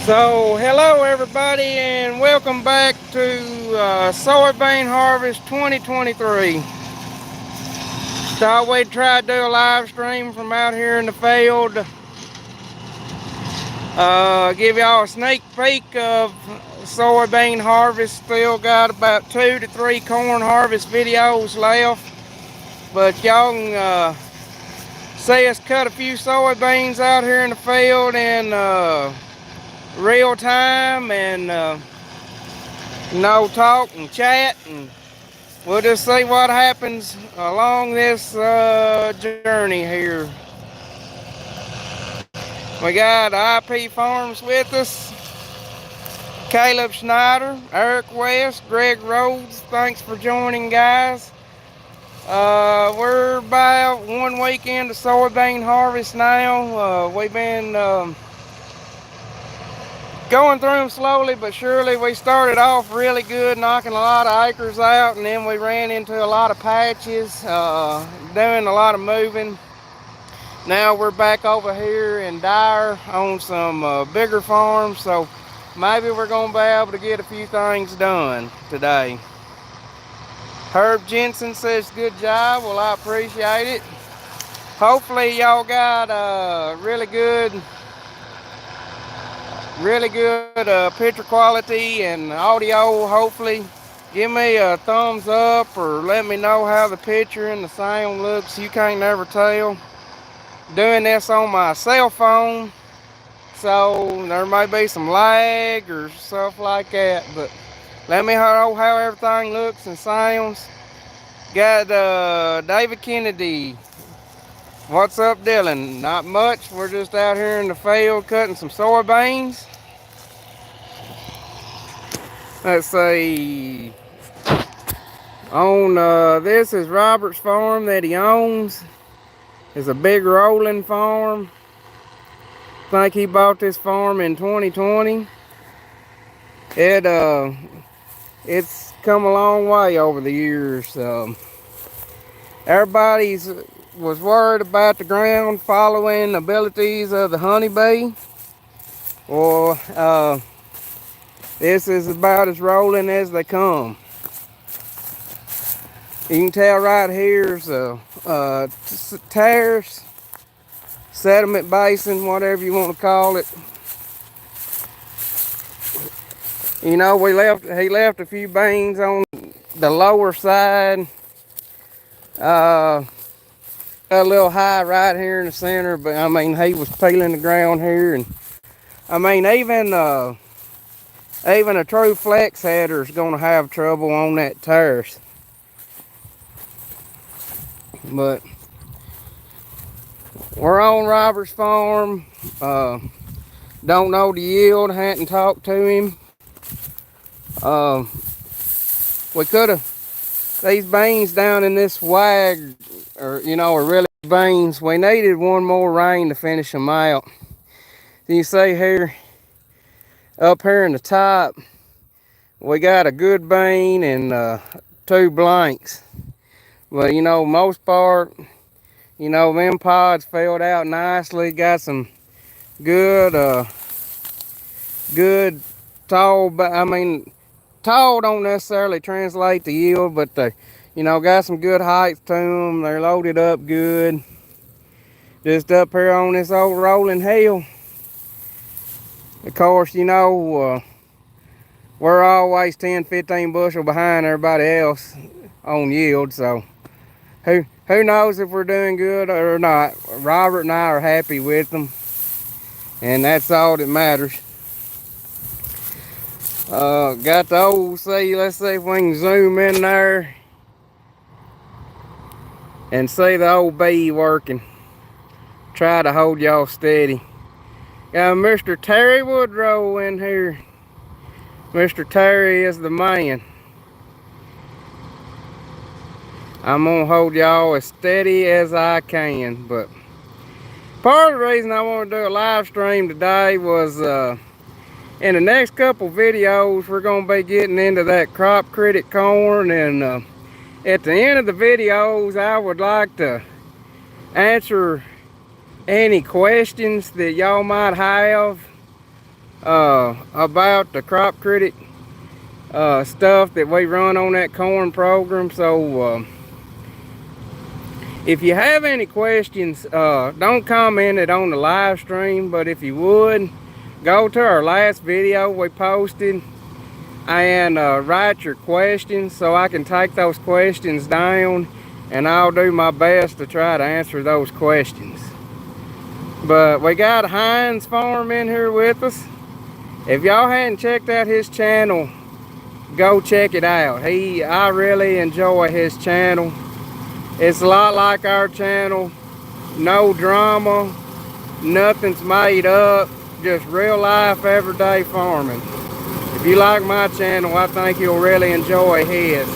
So, hello everybody, and welcome back to Soybean Harvest 2023. Thought we'd try to do a live stream from out here in the field. Give y'all a sneak peek of soybean harvest. Still got about 2 to 3 corn harvest videos left, but y'all can see us cut a few soybeans out here in the field in real time, and talk and chat, and we'll just see what happens along this journey here. We got IP Farms with us, Caleb Schneider, Eric West, Greg Rhodes. Thanks for joining, guys. We're about 1 week into soybean harvest now. We've been going through them slowly but surely. We started off really good, knocking a lot of acres out, and then we ran into a lot of patches, doing a lot of moving. Now we're back over here in Dyer on some bigger farms, so maybe we're going to be able to get a few things done today. Herb Jensen says good job. Well, I appreciate it. Hopefully y'all got really good picture quality and audio. Hopefully give me a thumbs up or let me know how the picture and the sound looks. You can't never tell. Doing this on my cell phone, so there may be some lag or stuff like that, but let me know how everything looks and sounds. Got David Kennedy. What's up, Dylan? Not much. We're just out here in the field cutting some soybeans. Let's see. On this is Robert's farm that he owns. It's a big rolling farm. I think he bought this farm in 2020. It's come a long way over the years. Everybody was worried about the ground following abilities of the honeybee. Well, this is about as rolling as they come. You can tell right here's a terrace, sediment basin, whatever you want to call it. You know, he left a few beans on the lower side. A little high right here in the center, but I mean, he was peeling the ground here, and I mean, even a true flex header is going to have trouble on that terrace. But we're on Robert's farm. Don't know the yield, hadn't talked to him. We could have, these beans down in this wag, are really beans. We needed one more rain to finish them out. You see here, up here in the top, we got a good bean and 2 blanks. But most part, them pods filled out nicely. Got some good tall, tall don't necessarily translate to yield, but they, got some good height to them. They're loaded up good. Just up here on this old rolling hill. Of course, we're always 10, 15 bushel behind everybody else on yield, so who knows if we're doing good or not. Robert and I are happy with them, and that's all that matters. Got the old see, let's see if we can zoom in there and see the old bee working. Try to hold y'all steady. Got Mr. Terry Woodrow in here. Mr. Terry is the man. I'm gonna hold y'all as steady as I can, but part of the reason I want to do a live stream today was in the next couple videos we're gonna be getting into that crop critic corn, and at the end of the videos I would like to answer any questions that y'all might have about the crop critic stuff that we run on that corn program. So if you have any questions, don't comment it on the live stream, but if you would, go to our last video we posted and write your questions so I can take those questions down, and I'll do my best to try to answer those questions. But we got Heinz Farm in here with us. If y'all hadn't checked out his channel, go check it out. I really enjoy his channel. It's a lot like our channel. No drama, nothing's made up, just real life everyday farming. If you like my channel, I think you'll really enjoy his.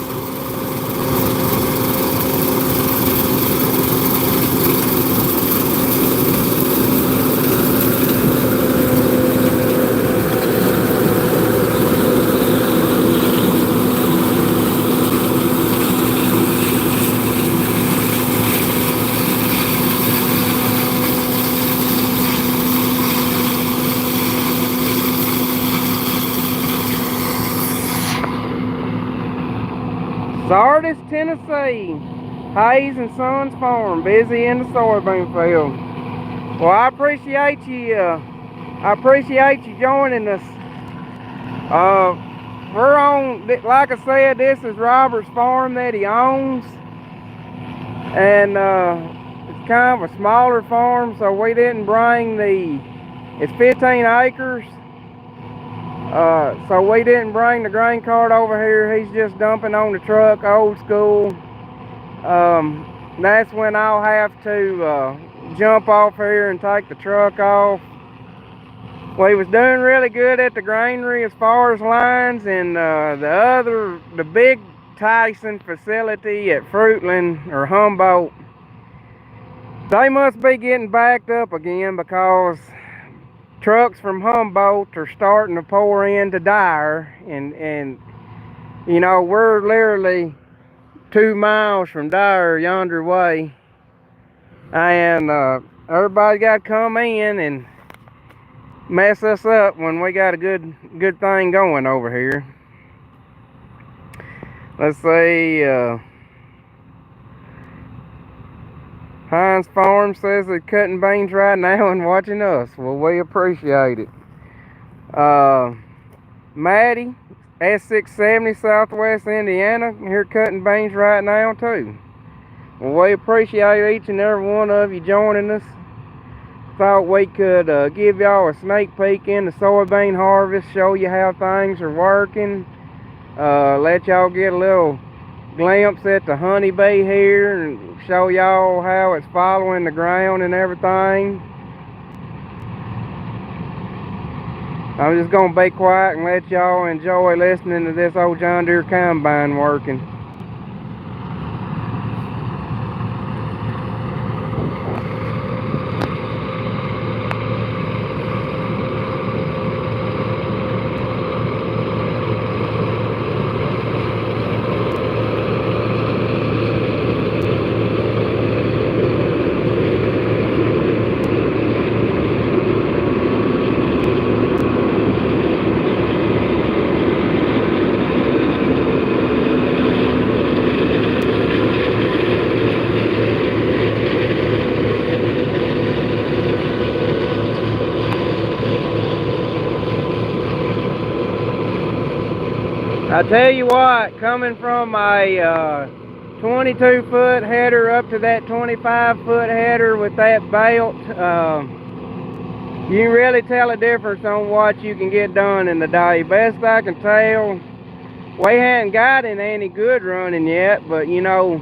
Sardis, Tennessee, Hayes and Sons Farm, busy in the soybean field. Well, I appreciate you joining us. We're on, like I said, this is Robert's farm that he owns, and it's kind of a smaller farm, so we didn't bring it's 15 acres. So we didn't bring the grain cart over here. He's just dumping on the truck, old school. That's when I'll have to jump off here and take the truck off. We was doing really good at the granary as far as lines, and the big Tyson facility at Fruitland or Humboldt, they must be getting backed up again because trucks from Humboldt are starting to pour into Dyer, and you know, we're literally 2 miles from Dyer yonder way, and everybody got to come in and mess us up when we got a good thing going over here. Let's see, Heinz Farm says they're cutting beans right now and watching us. Well, we appreciate it. Maddie, S670, Southwest Indiana, here cutting beans right now too. Well, we appreciate each and every one of you joining us. Thought we could give y'all a sneak peek in the soybean harvest, show you how things are working, let y'all get a little glimpse at the honeybee here and show y'all how it's following the ground and everything. I'm just gonna be quiet and let y'all enjoy listening to this old John Deere combine working. I tell you what, coming from a 22-foot header up to that 25-foot header with that belt, you can really tell a difference on what you can get done in the day. Best I can tell, we hadn't gotten any good running yet, but you know,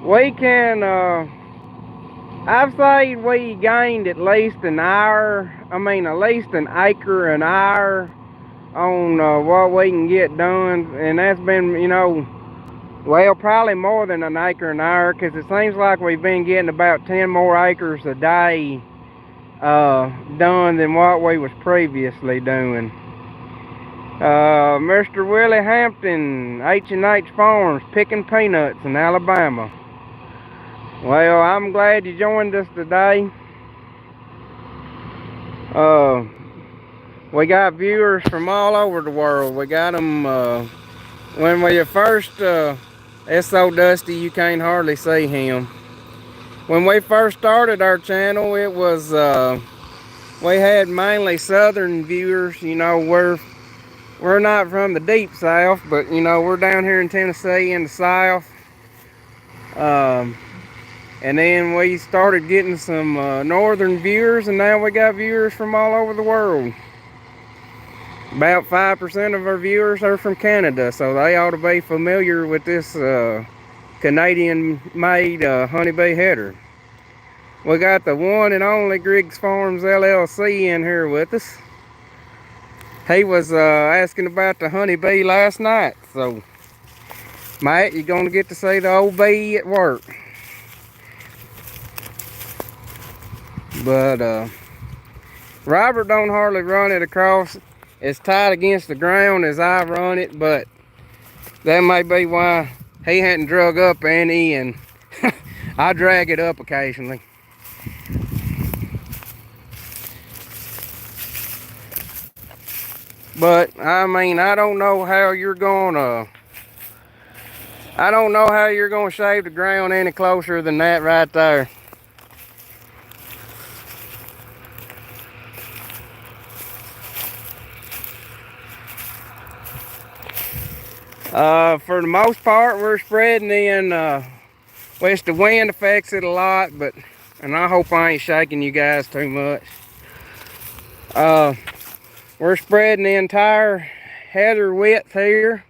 we can, I've said we gained at least an hour, at least an acre an hour on what we can get done, and that's been, you know, well, probably more than an acre an hour, because it seems like we've been getting about 10 more acres a day done than what we was previously doing. Mr. Willie Hampton, H&H Farms, picking peanuts in Alabama. Well, I'm glad you joined us today. We got viewers from all over the world. We got them when we first, it's so dusty you can't hardly see him. When we first started our channel, it was, we had mainly southern viewers. You know, we're not from the deep south, but you know, we're down here in Tennessee in the south. And then we started getting some northern viewers, and now we got viewers from all over the world. About 5% of our viewers are from Canada, so they ought to be familiar with this Canadian-made honeybee header. We got the one and only Griggs Farms LLC in here with us. He was asking about the honeybee last night, so Matt, you're gonna get to see the old bee at work. But Robert don't hardly run it across as tight against the ground as I run it, but that may be why he hadn't drug up any, and I drag it up occasionally. But I mean, I don't know how you're gonna shave the ground any closer than that right there. For the most part, we're spreading in, well, it's the wind affects it a lot, and I hope I ain't shaking you guys too much. We're spreading the entire header width here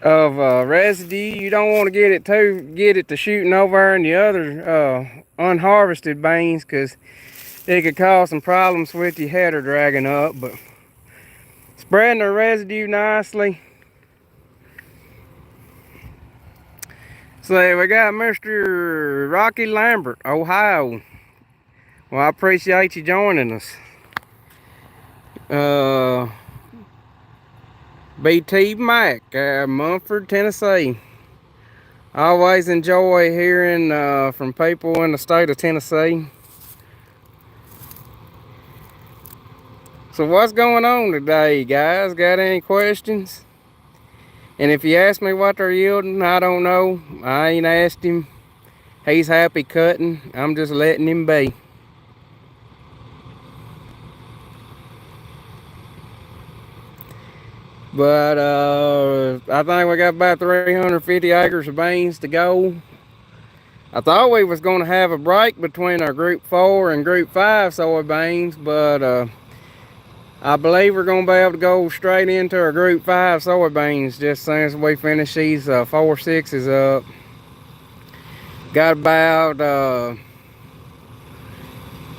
of residue. You don't want to get it to shooting over in the other unharvested beans, because it could cause some problems with your header dragging up. But spreading the residue nicely. So we got Mr. Rocky Lambert, Ohio. Well, I appreciate you joining us. BT Mac, Mumford, Tennessee. I always enjoy hearing from people in the state of Tennessee. So what's going on today, guys? Got any questions? And if you ask me what they're yielding, I don't know. I ain't asked him. He's happy cutting. I'm just letting him be. But I think we got about 350 acres of beans to go. I thought we was going to have a break between our Group 4 and Group 5 soybeans, but I believe we're going to be able to go straight into our Group 5 soybeans just as soon as we finish these 4-6s up. Got about,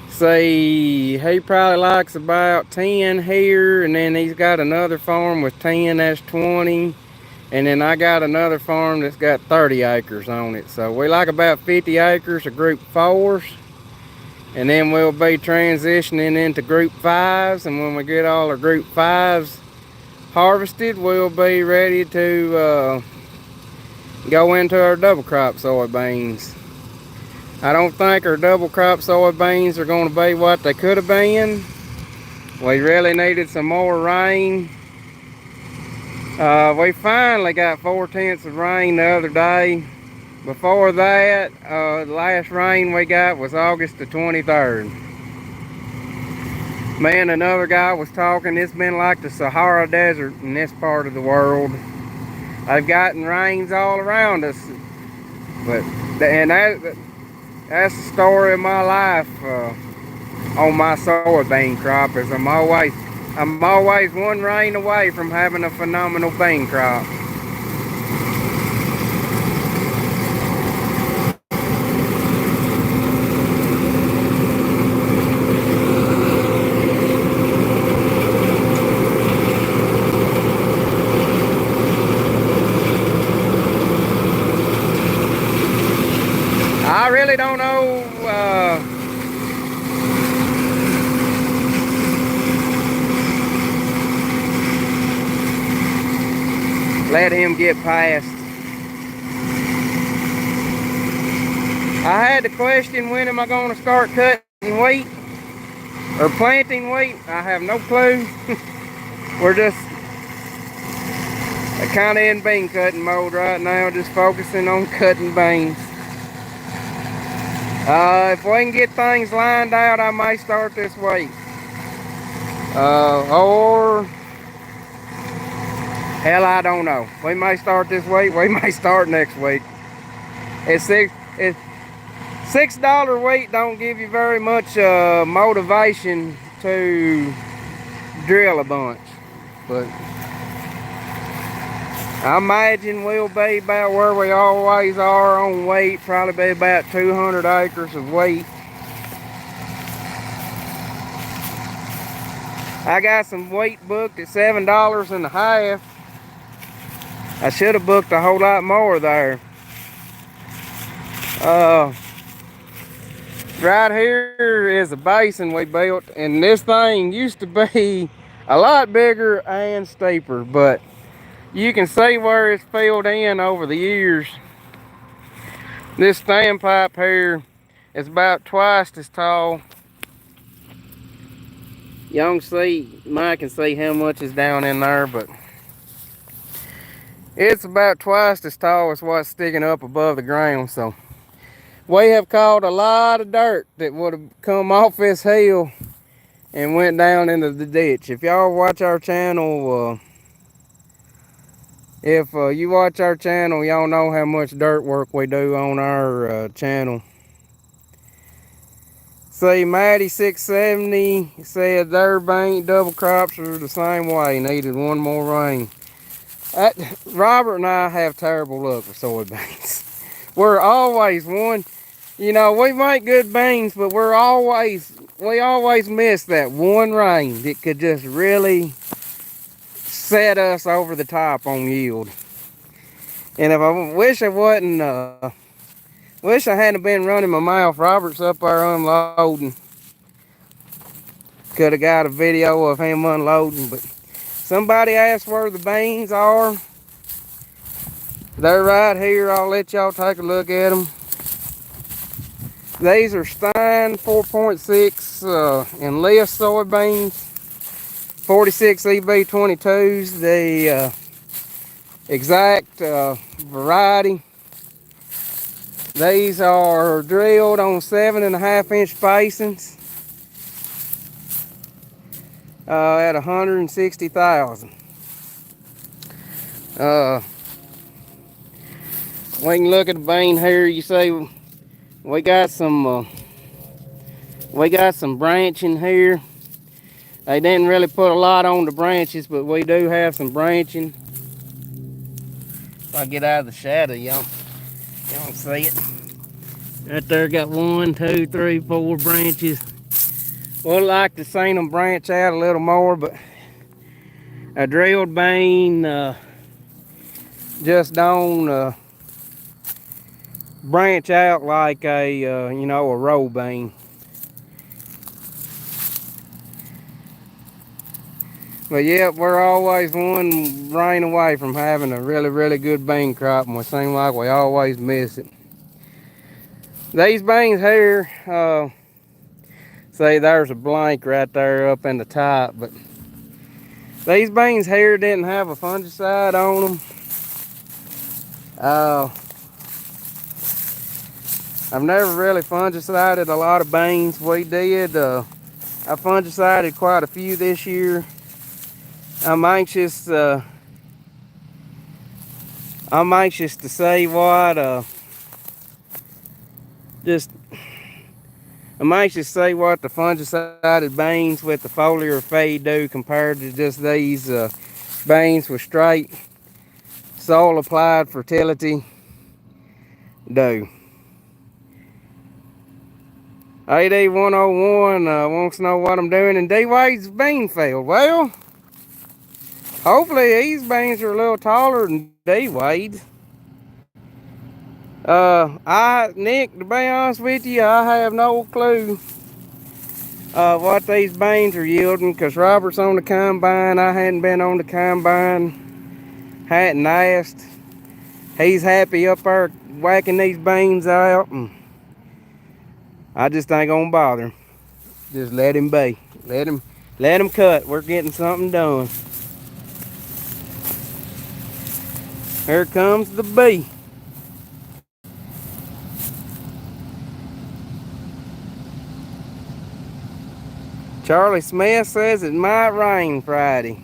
see, he probably likes about 10 here, and then he's got another farm with 10, that's 20. And then I got another farm that's got 30 acres on it. So we like about 50 acres of Group 4s. And then we'll be transitioning into Group 5s. And when we get all our Group 5s harvested, we'll be ready to go into our double crop soybeans. I don't think our double crop soybeans are going to be what they could have been. We really needed some more rain. We finally got 4/10 of rain the other day. Before that, the last rain we got was August the 23rd. Me and another guy was talking, it's been like the Sahara Desert in this part of the world. They've gotten rains all around us. And that's the story of my life on my soybean crop, is I'm always one rain away from having a phenomenal bean crop. I really don't know let him get past. I had the question, when am I going to start cutting wheat or planting wheat, I have no clue. We're just kind of in bean cutting mode right now, just focusing on cutting beans. If we can get things lined out, I may start this week. Or hell, I don't know. We may start this week. We may start next week. It's $6 wheat don't give you very much motivation to drill a bunch, but I imagine we'll be about where we always are on wheat. Probably be about 200 acres of wheat. I got some wheat booked at $7.50. I should have booked a whole lot more there. Right here is a basin we built, and this thing used to be a lot bigger and steeper, but you can see where it's filled in over the years. This standpipe here is about twice as tall. Y'all can see, Mike can see how much is down in there, but it's about twice as tall as what's sticking up above the ground. So we have caught a lot of dirt that would have come off this hill and went down into the ditch. If y'all watch our channel, you watch our channel, y'all know how much dirt work we do on our channel. See, Maddie 670 said their bank double crops are the same way. Needed one more rain. Robert and I have terrible luck with soybeans. We're always one. You know, we make good beans, but we always miss that one rain that could just really set us over the top on yield. And if I wish I wasn't, wish I hadn't been running my mouth. Robert's up there unloading. Could have got a video of him unloading, but somebody asked where the beans are. They're right here. I'll let y'all take a look at them. These are Stein 4.6 Enlist soybeans, 46 EB22s, the exact variety. These are drilled on 7.5-inch spacings at 160,000. We can look at the bean here. You see, we got some branching here. They didn't really put a lot on the branches, but we do have some branching. If I get out of the shadow, y'all can see it. Right there, got 1, 2, 3, 4 branches. Would like to see them branch out a little more, but a drilled bean just don't branch out like a you know, a roll bean. But yeah, we're always one rain away from having a really good bean crop, and we seem like we always miss it. These beans here, see, there's a blank right there up in the top, but these beans here didn't have a fungicide on them. I've never really fungicided a lot of beans. We did. I fungicided quite a few this year. I'm anxious to see what I'm anxious to see what the fungicided beans with the foliar feed do compared to just these beans with straight soil applied fertility do. AD 101 wants to know what I'm doing in D-Wade's bean field. Well, hopefully these beans are a little taller than D-Wade's. Nick, to be honest with you, I have no clue what these beans are yielding, because Robert's on the combine. I hadn't been on the combine, hadn't asked. He's happy up there whacking these beans out, and I just ain't gonna bother him. Just let him be. Let him cut. We're getting something done. Here comes the bee. Charlie Smith says it might rain Friday.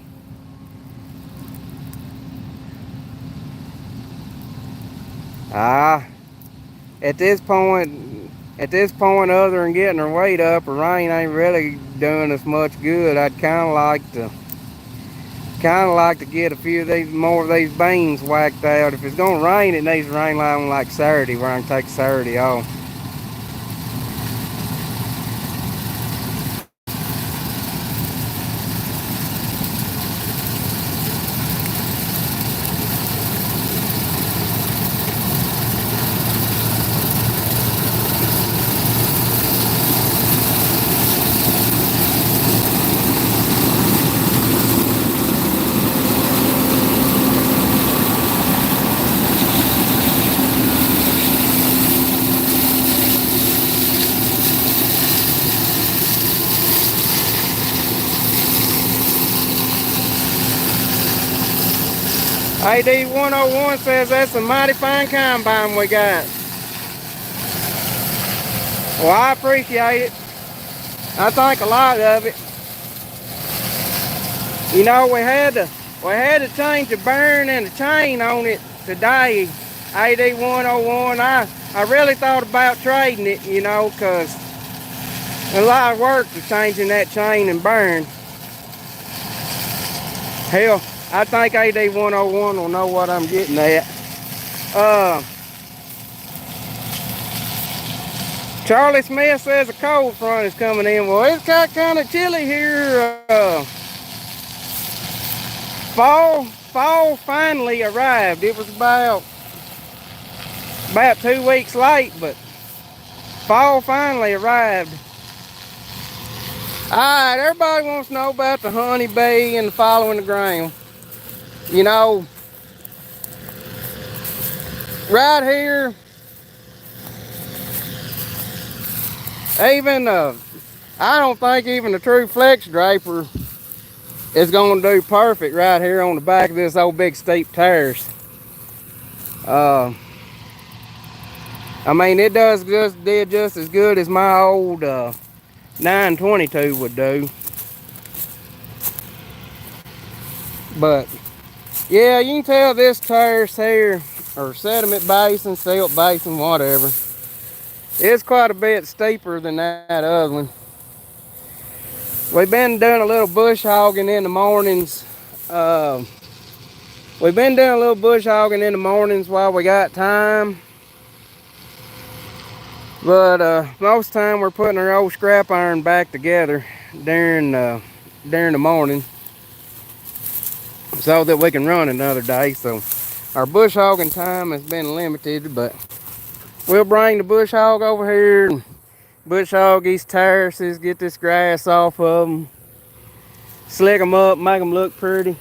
Ah, at this point, other than getting her weight up, the rain ain't really doing us much good. I'd kind of like to get a few of these more of these beans whacked out. If it's gonna rain, it needs to rain like Saturday, where I can take Saturday off. AD 101 says that's a mighty fine combine we got. Well, I appreciate it. I think a lot of it. You know, we had to change the bearing and the chain on it today. AD 101. I really thought about trading it, you know, because a lot of work to changing that chain and bearing. Hell, I think AD 101 will know what I'm getting at. Charlie Smith says a cold front is coming in. Well, it's got kind of chilly here. Fall finally arrived. It was about 2 weeks late, but fall finally arrived. Alright, everybody wants to know about the honeybee and the following the ground. You know, right here, even I don't think even the true flex draper is going to do perfect right here on the back of this old big steep terrace. I mean, it did just as good as my old 922 would do. But yeah, you can tell this terrace here, or sediment basin, silt basin, whatever, it's quite a bit steeper than that other one. We've been doing a little bush hogging in the mornings. We've been doing a little bush hogging in the mornings while we got time. But most of the time we're putting our old scrap iron back together during the morning so that we can run another day. So our bush hogging time has been limited, but we'll bring the bush hog over here and bush hog these terraces, get this grass off of them, slick them up, make them look pretty.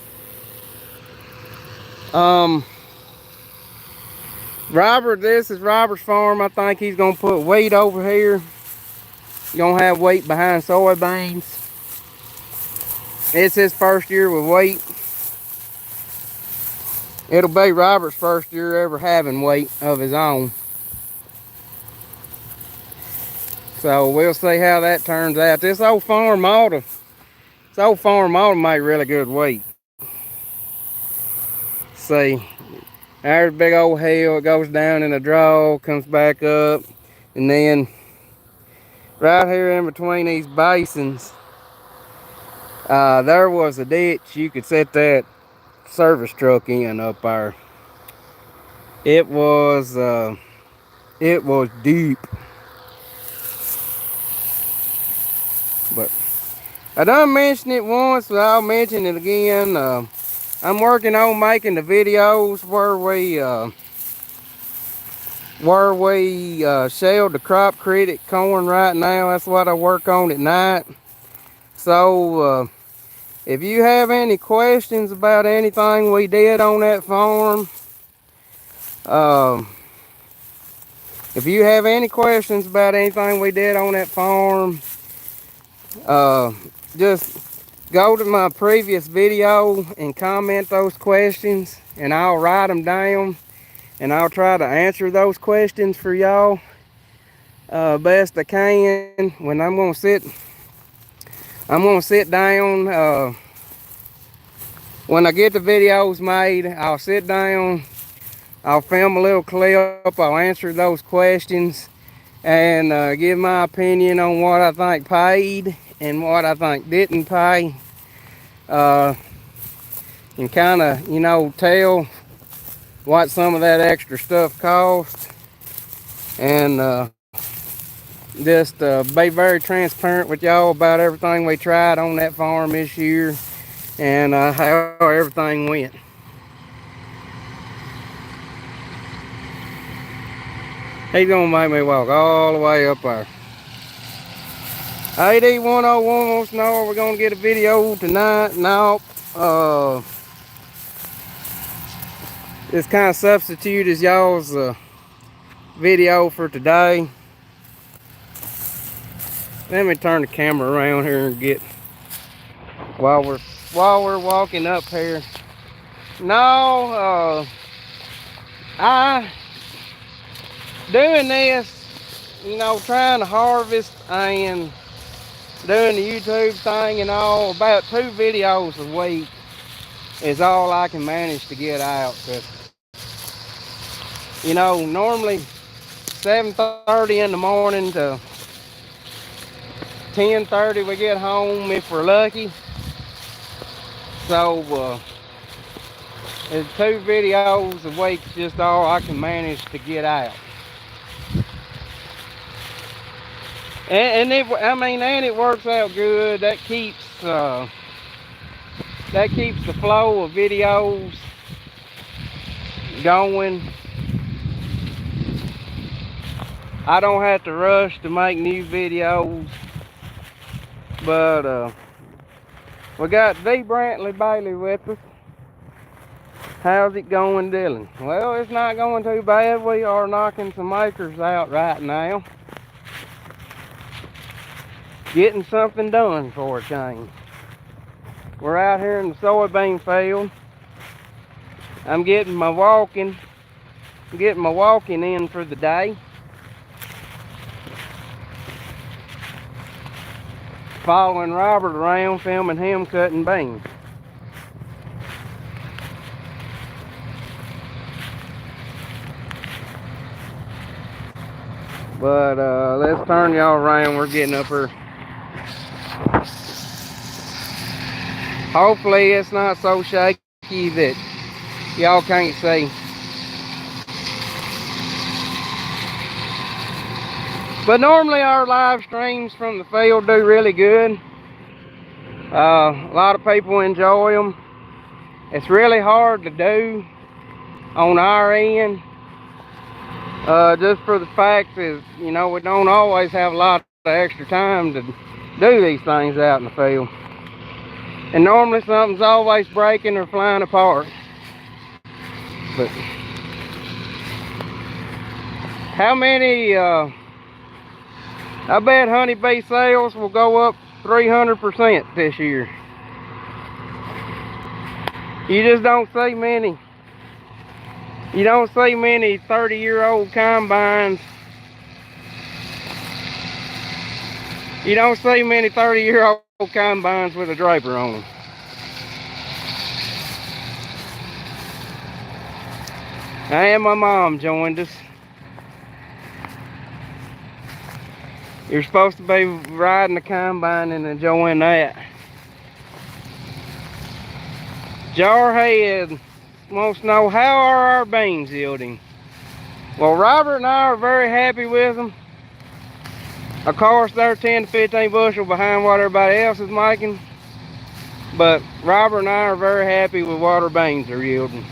Robert, this is Robert's farm. I think he's gonna put wheat over here. Gonna have wheat behind soybeans. It's his first year with wheat. It'll be Robert's first year ever having wheat of his own. So we'll see how that turns out. This old farm ought to make really good wheat. See, there's a big old hill. It goes down in a draw, comes back up, and then right here in between these basins, there was a ditch. You could set that service truck in up there. It was deep. But I done mentioned it once, but I'll mention it again. I'm working on making the videos where we shelled the crop critic corn right now. That's what I work on at night. So if you have any questions about anything we did on that farm, if you have any questions about anything we did on that farm, Just go to my previous video and comment those questions, and I'll write them down, and I'll try to answer those questions for y'all best I can. When I'm gonna sit down. When I get the videos made, I'll sit down, I'll film a little clip, I'll answer those questions, and give my opinion on what I think paid and what I think didn't pay. And kind of, tell what some of that extra stuff cost. And just be very transparent with y'all about everything we tried on that farm this year, and how everything went. He's gonna make me walk all the way up there. AD 101 wants to know, are we gonna get a video tonight? No. This kind of substitute is y'all's video for today. Let me turn the camera around here and get while we're walking up here. No, I doing this, trying to harvest and doing the YouTube thing and all, about 2 videos a week is all I can manage to get out. Cause, normally 7:30 in the morning to 10:30 we get home if we're lucky. So it's 2 videos a week, just all I can manage to get out. And it works out good. That keeps the flow of videos going. I don't have to rush to make new videos. But we got D. Brantley Bailey with us. How's it going, Dylan? Well, it's not going too bad. We are knocking some acres out right now. Getting something done for a change. We're out here in the soybean field. I'm getting my walking in for the day. Following Robert around, filming him cutting beans. But let's turn y'all around. We're getting up here. Hopefully it's not so shaky that y'all can't see. But normally our live streams from the field do really good. A lot of people enjoy them. It's really hard to do on our end. Just for the fact is, we don't always have a lot of extra time to do these things out in the field. And normally something's always breaking or flying apart. But how many, I bet honeybee sales will go up 300% this year. You just don't see many. You don't see many 30-year-old combines. You don't see many 30-year-old combines with a draper on them. And my mom joined us. You're supposed to be riding the combine and enjoying that. Jarhead wants to know, how are our beans yielding? Well, Robert and I are very happy with them. Of course, they're 10 to 15 bushel behind what everybody else is making. But Robert and I are very happy with what our beans are yielding.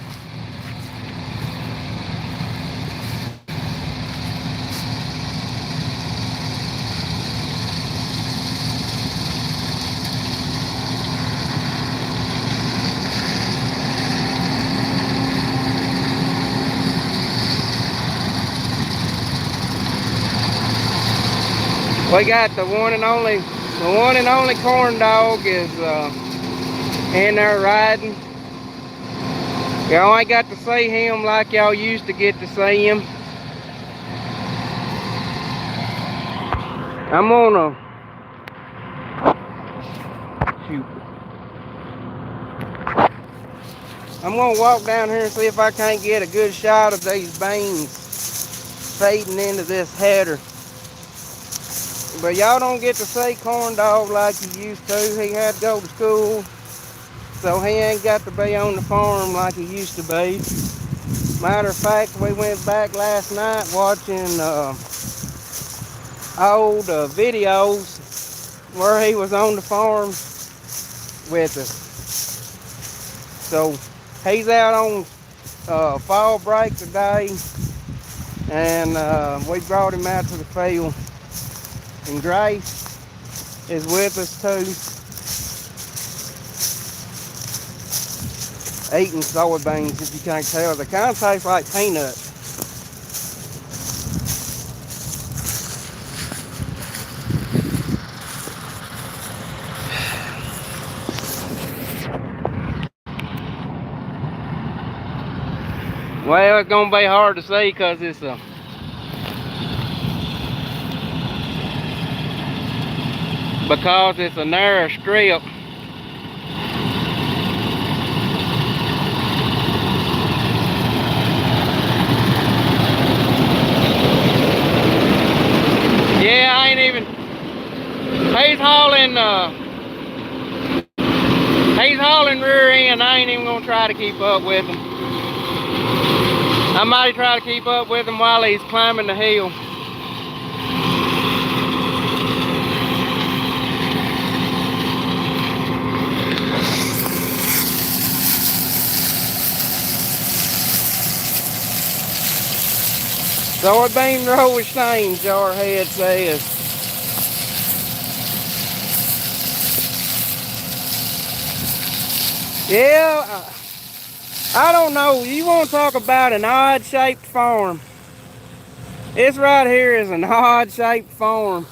We got the one and only The one and only corn dog is in there riding. Y'all ain't got to see him like y'all used to get to see him. I'm gonna shoot. I'm gonna walk down here and see if I can't get a good shot of these beans fading into this header. But y'all don't get to see corn dog like you used to. He had to go to school, so he ain't got to be on the farm like he used to be. Matter of fact, we went back last night watching old videos where he was on the farm with us. So he's out on fall break today, and we brought him out to the field. And Grace is with us too, eating soybeans. If you can't tell, they kind of taste like peanuts. Well, it's gonna be hard to see because it's a narrow strip. Yeah, I ain't even. He's hauling rear end. I ain't even gonna try to keep up with him. I might try to keep up with him while he's climbing the hill. Soybean roll with shame, Jarhead says. Yeah, I don't know. You want to talk about an odd-shaped farm? This right here is an odd-shaped farm.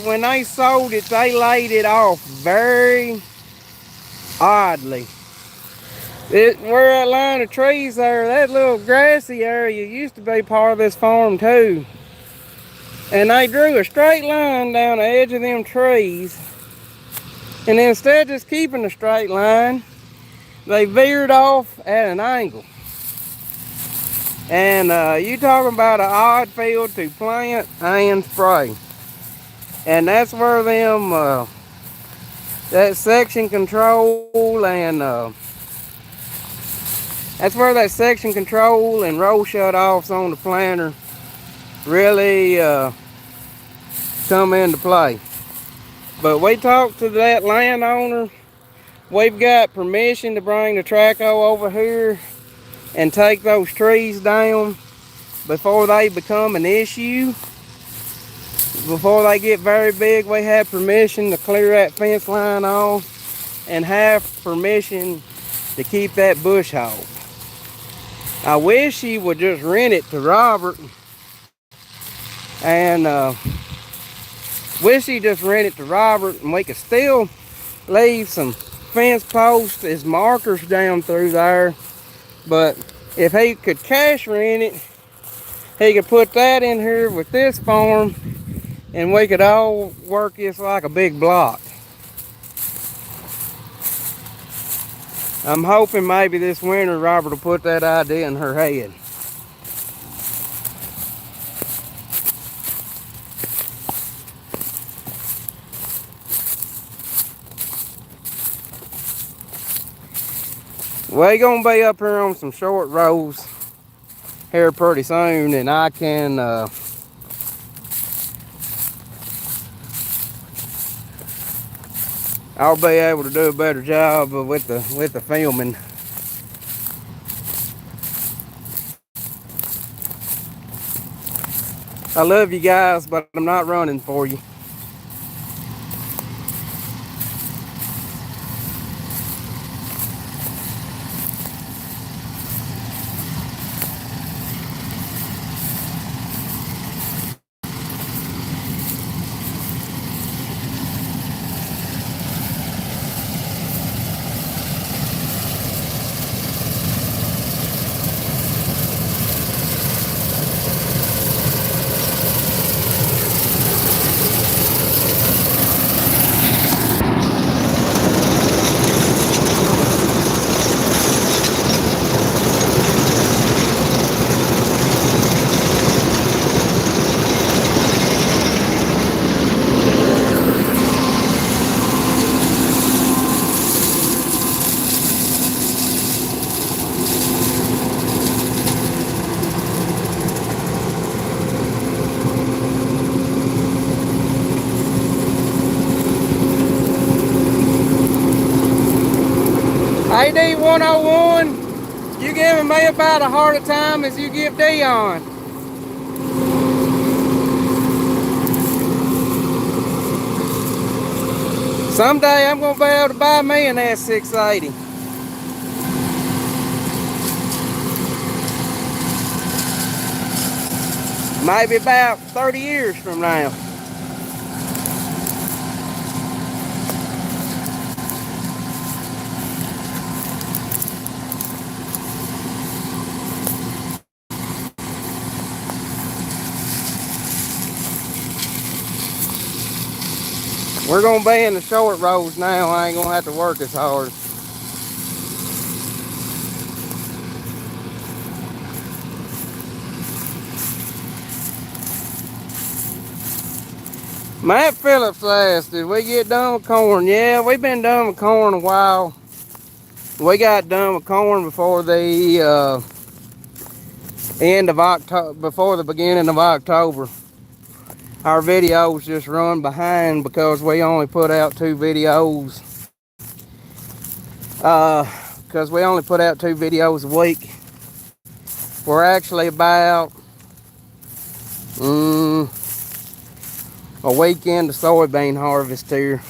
When they sold it, they laid it off very oddly. Where that line of trees there, that little grassy area used to be part of this farm too. And they drew a straight line down the edge of them trees. And instead of just keeping a straight line, they veered off at an angle. And you talking about an odd field to plant and spray. And that's where them, that section control and roll shut-offs on the planter really come into play. But we talked to that landowner. We've got permission to bring the traco over here and take those trees down before they become an issue. Before they get very big, we have permission to clear that fence line off and have permission to keep that bush hog. I wish he would just rent it to Robert, and we could still leave some fence posts as markers down through there. But if he could cash rent it, he could put that in here with this farm, and we could all work this like a big block. I'm hoping maybe this winter Robert will put that idea in her head. We're gonna be up here on some short rows here pretty soon, and I can I'll be able to do a better job with the filming. I love you guys, but I'm not running for you. 101, you giving me about a harder time as you give Dion. Someday I'm gonna be able to buy me an S680. Maybe about 30 years from now. We're gonna be in the short roads now. I ain't gonna have to work as hard. Matt Phillips asked, did we get done with corn? Yeah, we've been done with corn a while. We got done with corn before the end of October, before the beginning of October. Our videos just run behind because we only put out 2 videos. Because we only put out 2 videos a week. We're actually about a week into soybean harvest here.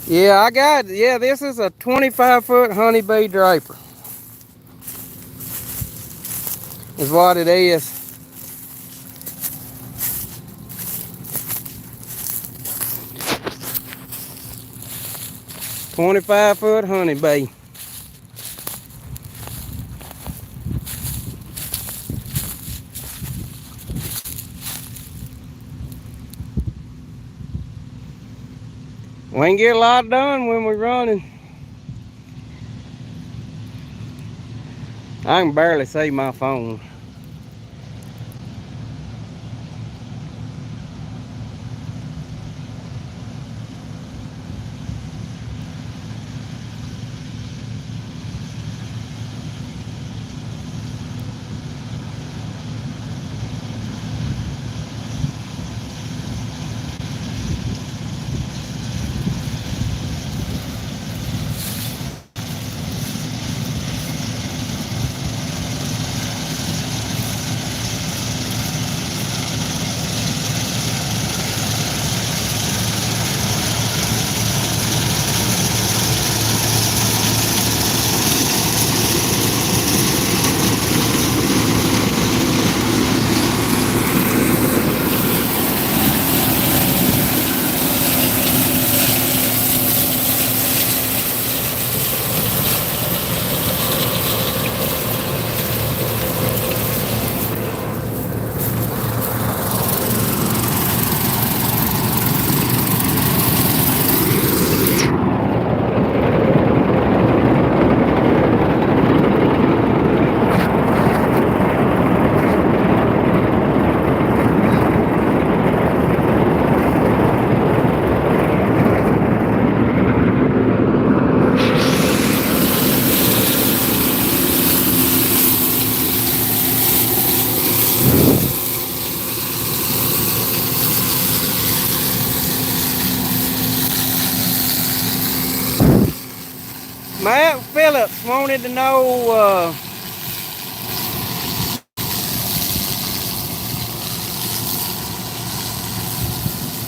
Yeah, this is a 25-foot honeybee draper. Is what it is. $25-foot honeybee. We can get a lot done when we're running. I can barely see my phone. Matt Phillips wanted to know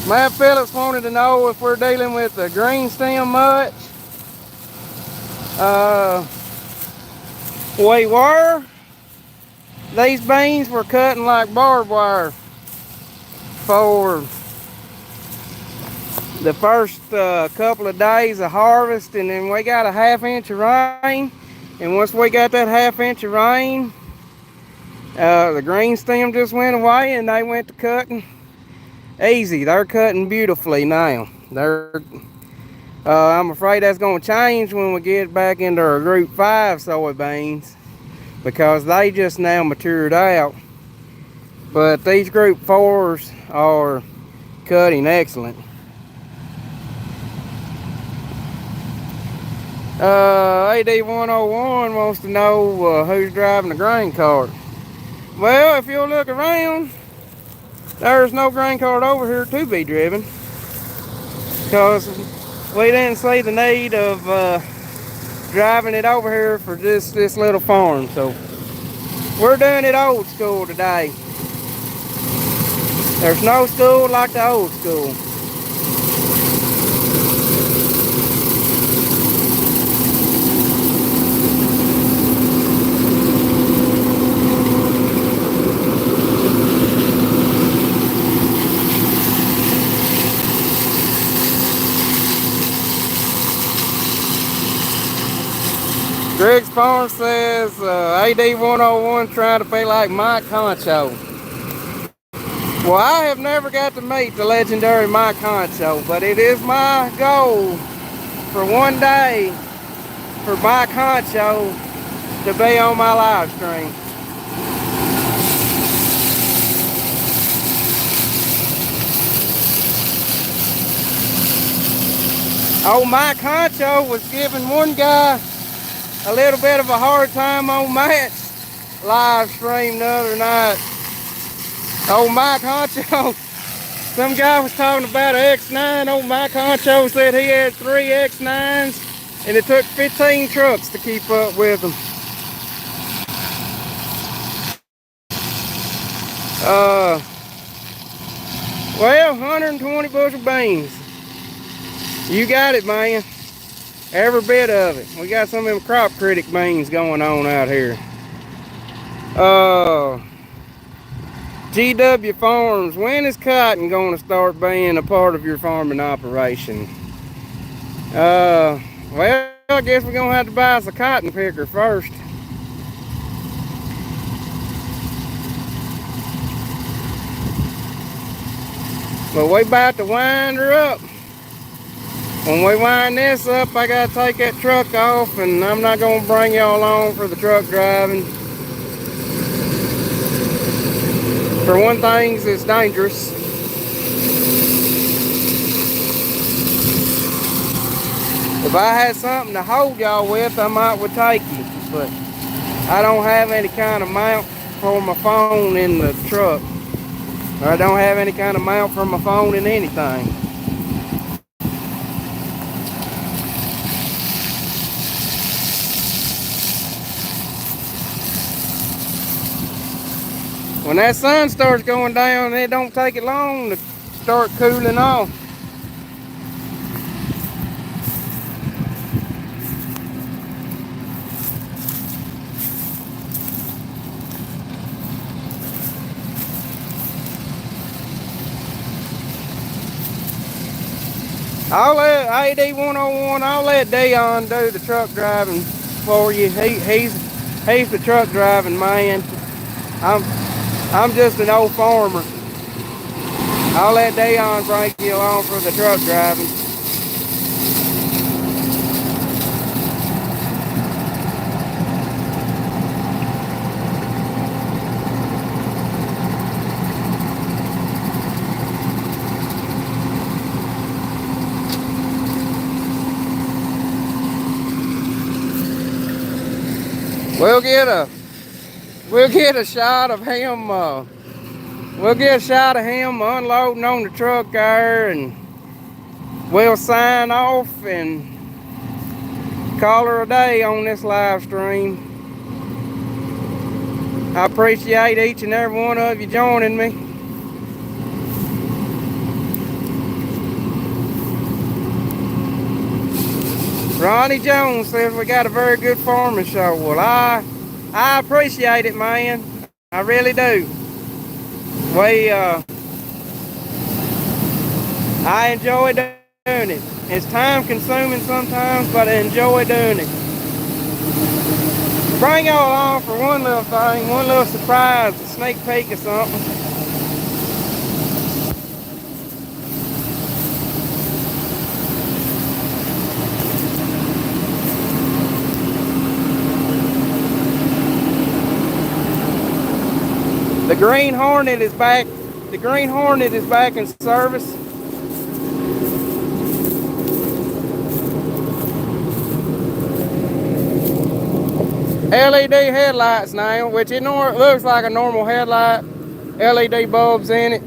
Matt Phillips wanted to know if we're dealing with the green stem much. We were. These beans were cutting like barbed wire for the first couple of days of harvest, and then we got a ½ inch of rain, and once we got that ½ inch of rain, the green stem just went away and they went to cutting easy. They're cutting beautifully now. I'm afraid that's going to change when we get back into our group 5 soybeans, because they just now matured out. But these group 4s are cutting excellent. AD101 wants to know who's driving the grain cart. Well, if you'll look around, there's no grain cart over here to be driven. because we didn't see the need of driving it over here for just this little farm. So we're doing it old school today. There's no school like the old school. Greg's Farm says AD 101 trying to be like Mike Honcho. Well, I have never got to meet the legendary Mike Honcho, but it is my goal for one day for Mike Honcho to be on my live stream. Old Mike Honcho was giving one guy a little bit of a hard time on Matt's live stream the other night. Old Mike Honcho, some guy was talking about an X9. Old Mike Honcho said he had 3 X9s and it took 15 trucks to keep up with them. Well, 120 bushel beans. You got it, man. Every bit of it. We got some of them crop critic beans going on out here. GW Farms, when is cotton going to start being a part of your farming operation? Well, I guess we're going to have to buy us a cotton picker first. But we about to wind her up. When we wind this up, I gotta take that truck off, and I'm not gonna bring y'all along for the truck driving. For one thing, it's dangerous. If I had something to hold y'all with, I might would take you, but I don't have any kind of mount for my phone in the truck. I don't have any kind of mount for my phone in anything. When that sun starts going down, it don't take it long to start cooling off. I'll let AD 101, I'll let Dion do the truck driving for you. He's the truck driving man. I'm just an old farmer. I'll let Dion bring you along for the truck driving. We'll get a shot of him. We'll get a shot of him unloading on the truck there, and we'll sign off and call her a day on this live stream. I appreciate each and every one of you joining me. Ronnie Jones says we got a very good farming show. Well, I appreciate it, man. I really do. I enjoy doing it. It's time consuming sometimes, but I enjoy doing it. Bring y'all along for one little thing, one little surprise, a sneak peek or something. The Green Hornet is back. The Green Hornet is back in service. LED headlights now, which it looks like a normal headlight. LED bulbs in it.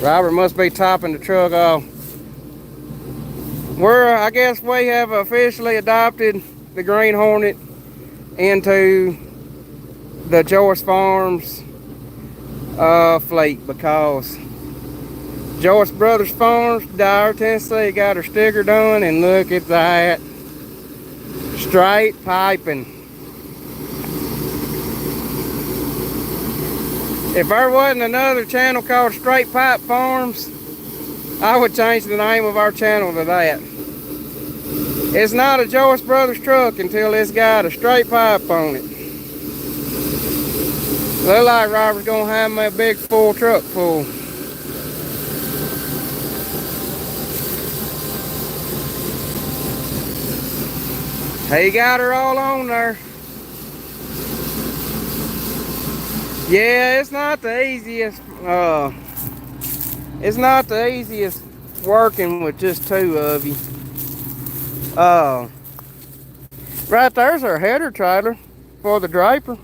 Robert must be topping the truck off. I guess we have officially adopted the Green Hornet into the Joyce Farms fleet, because Joyce Brothers Farms, Dyer, Tennessee, got her sticker done, and look at that. Straight piping. If there wasn't another channel called Straight Pipe Farms, I would change the name of our channel to that. It's not a Joyce Brothers truck until it's got a straight pipe on it. Look like Robert's gonna have me a big full truck full. He got her all on there. Yeah, it's not the easiest. It's not the easiest working with just two of you. Right there's our header trailer for the draper.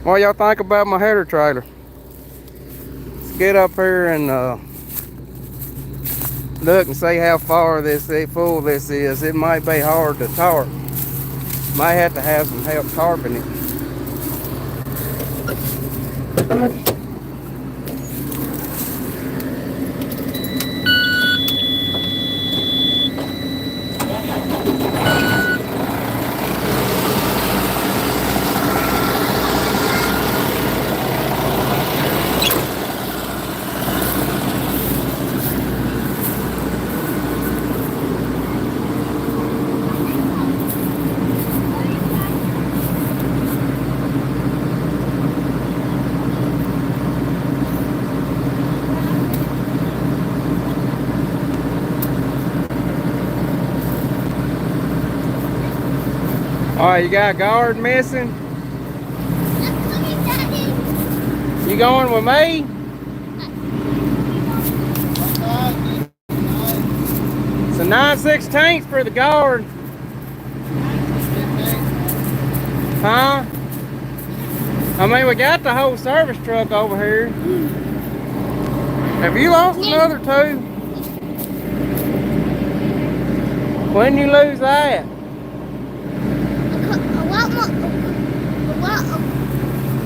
What y'all think about my header trailer? Let's get up here and look and see how full this is. It might be hard to tarp. Might have to have some help tarping it. Oh, you got a guard missing? You going with me? It's a 9/16 for the guard. Huh? I mean, we got the whole service truck over here. Have you lost another two? When you lose that?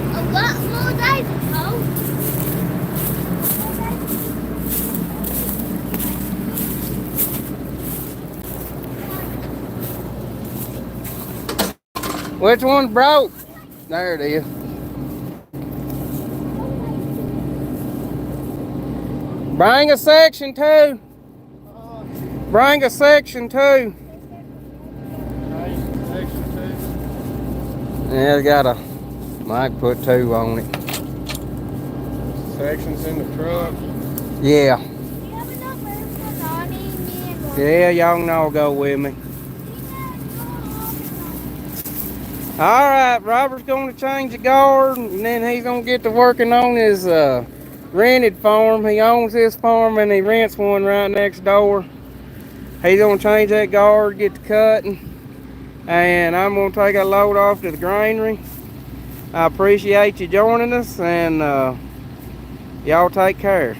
A lot more days ago. Which one broke? There it is. Bring a section 2. Bring a section 2. Yeah, it's got a, might put 2 on it. Sections in the truck. Yeah. Do you have enough room for Donnie, me, and Lauren? Yeah, y'all can all go with me. Alright, Robert's going to change the guard, and then he's going to get to working on his rented farm. He owns his farm and he rents one right next door. He's going to change that guard, get to cutting, and I'm going to take a load off to the granary. I appreciate you joining us, and y'all take care.